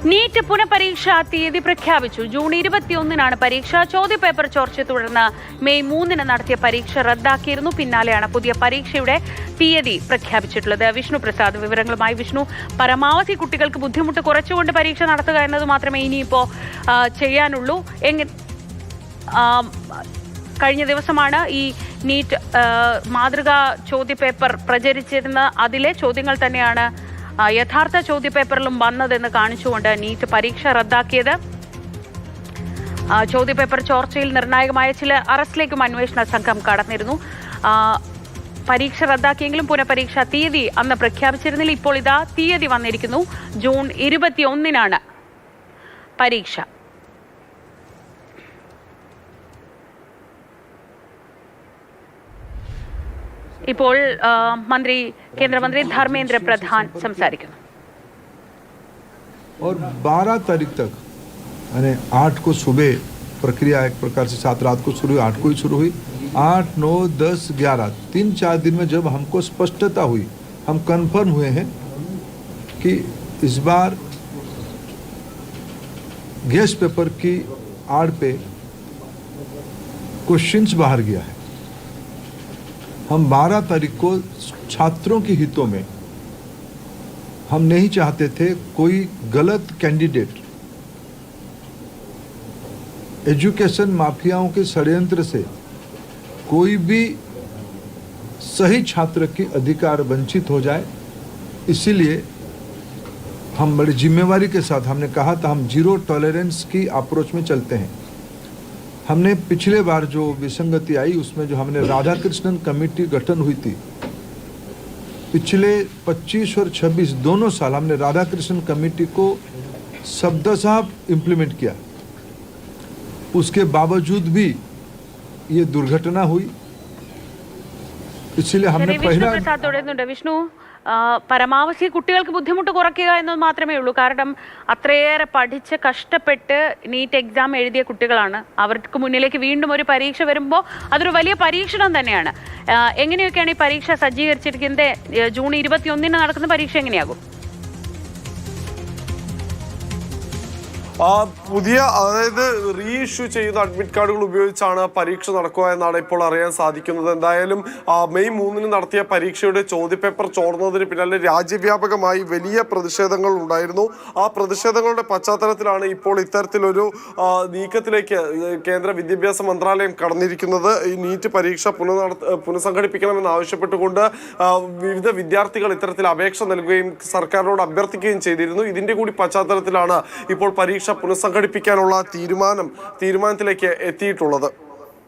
NEET പുനഃപരീക്ഷാ തീയതി പ്രഖ്യാപിച്ചു. June 21-നാണ് പരീക്ഷ. ചോദ്യപേപ്പർ ചോർച്ചയെ തുടർന്ന് മെയ് 3-ന് നടത്തിയ പരീക്ഷ റദ്ദാക്കിയിരുന്നു. പിന്നാലെയാണ് പുതിയ പരീക്ഷയുടെ തീയതി പ്രഖ്യാപിച്ചിട്ടുള്ളത്. വിഷ്ണു പ്രസാദ് വിവരങ്ങളുമായി. വിഷ്ണു, പരമാവധി കുട്ടികൾക്ക് ബുദ്ധിമുട്ട് കുറച്ചുകൊണ്ട് പരീക്ഷ നടത്തുക എന്നത് മാത്രമേ ഇനിയിപ്പോൾ ചെയ്യാനുള്ളൂ. കഴിഞ്ഞ ദിവസമാണ് ഈ നീറ്റ് മാതൃകാ ചോദ്യപേപ്പർ പ്രചരിച്ചിരുന്ന അതിലെ ചോദ്യങ്ങൾ തന്നെയാണ് യഥാർത്ഥ ചോദ്യപേപ്പറിലും വന്നതെന്ന് കാണിച്ചുകൊണ്ട് നീറ്റ് പരീക്ഷ റദ്ദാക്കിയത്. ചോദ്യപേപ്പർ ചോർച്ചയിൽ നിർണായകമായ ചില അറസ്റ്റിലേക്കും അന്വേഷണ സംഘം കടന്നിരുന്നു. പരീക്ഷ റദ്ദാക്കിയെങ്കിലും പുനഃപരീക്ഷാ തീയതി അന്ന് പ്രഖ്യാപിച്ചിരുന്നില്ല. ഇപ്പോൾ ഇതാ തീയതി വന്നിരിക്കുന്നു. ജൂൺ 21-നാണ് പരീക്ഷ. ഇപ്പോൾ കേന്ദ്രമന്ത്രി ധർമ്മേന്ദ്ര പ്രധാൻ സംസാരിക്കുന്നു. और 12 तारीख तक यानी 8 को सुबह प्रक्रिया एक प्रकार से 7 रात को शुरू हुई, 8 को ही शुरू हुई, 8, 9, 10, 11 3-4 दिन में जब हमको स्पष्टता हुई, हम कंफर्म हुए हैं कि इस बार गेस्ट पेपर की आड़ पे क्वेश्चंस बाहर गया है। हम 12 तारीख को छात्रों के हितों में हम नहीं चाहते थे कोई गलत कैंडिडेट एजुकेशन माफियाओं के षड्यंत्र से कोई भी सही छात्र की अधिकार वंचित हो जाए। इसीलिए हम बड़ी जिम्मेवारी के साथ हमने कहा था हम जीरो टॉलरेंस की अप्रोच में चलते हैं। हमने पिछले बार जो विसंगति आई उसमें जो हमने राधा कृष्णन कमेटी गठन हुई थी, पिछले 25 और 26 दोनों साल हमने राधा कृष्णन कमेटी को शब्दशः इम्प्लीमेंट किया। उसके बावजूद भी ये दुर्घटना हुई, इसलिए हमने पहला വിഷ്ണു, പരമാവധി കുട്ടികൾക്ക് ബുദ്ധിമുട്ട് കുറയ്ക്കുക എന്നത് മാത്രമേ ഉള്ളൂ. കാരണം അത്രയേറെ പഠിച്ച് കഷ്ടപ്പെട്ട് നീറ്റ് എക്സാം എഴുതിയ കുട്ടികളാണ്. അവർക്ക് മുന്നിലേക്ക് വീണ്ടും ഒരു പരീക്ഷ വരുമ്പോൾ അതൊരു വലിയ പരീക്ഷണം തന്നെയാണ്. എങ്ങനെയൊക്കെയാണ് ഈ പരീക്ഷ സജ്ജീകരിച്ചിരിക്കുന്നത്? ജൂൺ 21-ന് നടക്കുന്ന പരീക്ഷ എങ്ങനെയാകും? പുതിയ അതായത് റീഇഷ്യൂ ചെയ്യുന്ന അഡ്മിറ്റ് കാർഡുകൾ ഉപയോഗിച്ചാണ് പരീക്ഷ നടക്കുക എന്നാണ് ഇപ്പോൾ അറിയാൻ സാധിക്കുന്നത്. എന്തായാലും മെയ് 3-ന് നടത്തിയ പരീക്ഷയുടെ ചോദ്യപേപ്പർ ചോർന്നതിന് പിന്നാലെ രാജ്യവ്യാപകമായി വലിയ പ്രതിഷേധങ്ങൾ ഉണ്ടായിരുന്നു. ആ പ്രതിഷേധങ്ങളുടെ പശ്ചാത്തലത്തിലാണ് ഇപ്പോൾ ഇത്തരത്തിലൊരു നീക്കത്തിലേക്ക് കേന്ദ്ര വിദ്യാഭ്യാസ മന്ത്രാലയം കടന്നിരിക്കുന്നത്. ഈ നീറ്റ് പരീക്ഷ പുനഃസംഘടിപ്പിക്കണമെന്ന് ആവശ്യപ്പെട്ടുകൊണ്ട് വിവിധ വിദ്യാർത്ഥികൾ ഇത്തരത്തിൽ അപേക്ഷ നൽകുകയും സർക്കാരിനോട് അഭ്യർത്ഥിക്കുകയും ചെയ്തിരുന്നു. ഇതിന്റെ കൂടി പശ്ചാത്തലത്തിലാണ് ഇപ്പോൾ പരീക്ഷ പുനഃസംഘടിപ്പിക്കാനുള്ള തീരുമാനത്തിലേക്ക് എത്തിയിട്ടുള്ളത്.